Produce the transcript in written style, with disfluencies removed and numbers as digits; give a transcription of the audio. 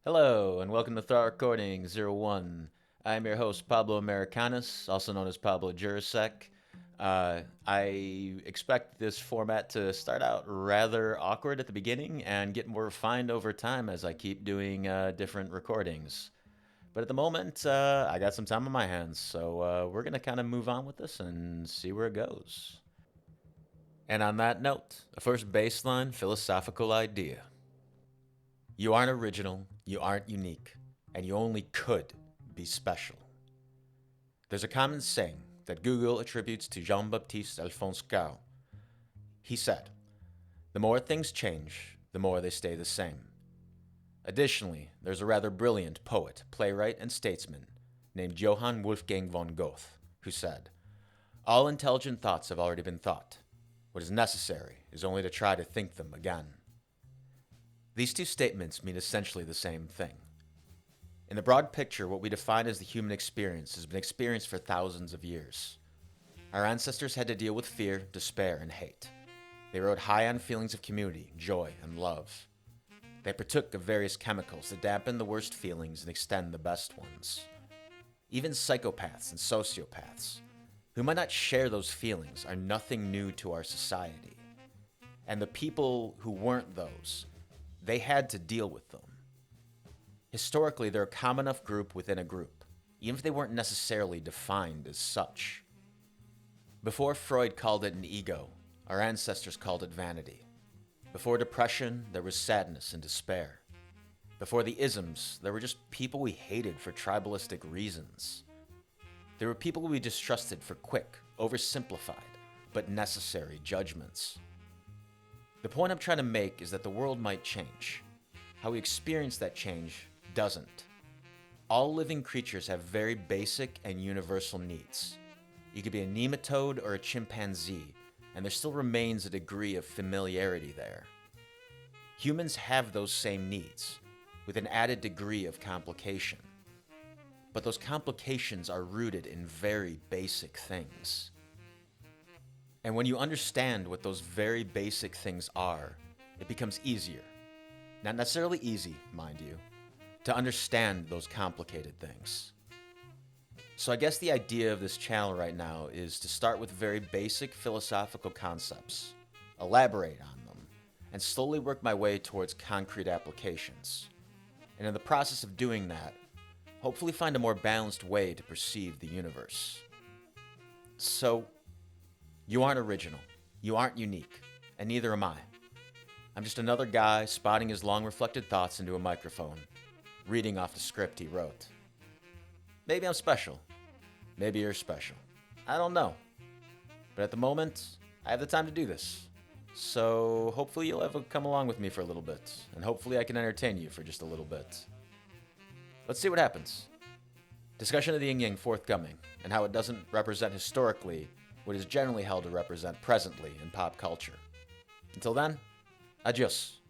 Hello, and welcome to Thought Recording 01. I'm your host, Pablo Americanus, also known as Pablo Jurasek. I expect this format to start out rather awkward at the beginning and get more refined over time as I keep doing different recordings. But at the moment, I got some time on my hands, so we're going to kind of move on with this and see where it goes. And on that note, a first baseline philosophical idea. You aren't original, you aren't unique, and you only could be special. There's a common saying that Google attributes to Jean Baptiste Alphonse Carrel. He said, "The more things change, the more they stay the same." Additionally, there's a rather brilliant poet, playwright, and statesman named Johann Wolfgang von Goethe who said, "All intelligent thoughts have already been thought. What is necessary is only to try to think them again." These two statements mean essentially the same thing. In the broad picture, what we define as the human experience has been experienced for thousands of years. Our ancestors had to deal with fear, despair, and hate. They rode high on feelings of community, joy, and love. They partook of various chemicals that dampen the worst feelings and extend the best ones. Even psychopaths and sociopaths, who might not share those feelings, are nothing new to our society. And the people who weren't those, they had to deal with them. Historically, they're a common enough group within a group, even if they weren't necessarily defined as such. Before Freud called it an ego, our ancestors called it vanity. Before depression, there was sadness and despair. Before the isms, there were just people we hated for tribalistic reasons. There were people we distrusted for quick, oversimplified, but necessary judgments. The point I'm trying to make is that the world might change. How we experience that change doesn't. All living creatures have very basic and universal needs. You could be a nematode or a chimpanzee, and there still remains a degree of familiarity there. Humans have those same needs, with an added degree of complication. But those complications are rooted in very basic things. And when you understand what those very basic things are, it becomes easier. Not necessarily easy, mind you, to understand those complicated things. So I guess the idea of this channel right now is to start with very basic philosophical concepts, elaborate on them, and slowly work my way towards concrete applications. And in the process of doing that, hopefully find a more balanced way to perceive the universe. So, you aren't original, you aren't unique, and neither am I. I'm just another guy spotting his long reflected thoughts into a microphone, reading off the script he wrote. Maybe I'm special. Maybe you're special. I don't know. But at the moment, I have the time to do this. So hopefully you'll ever come along with me for a little bit, and hopefully I can entertain you for just a little bit. Let's see what happens. Discussion of the yin yang forthcoming, and how it doesn't represent historically what is generally held to represent presently in pop culture. Until then, adios.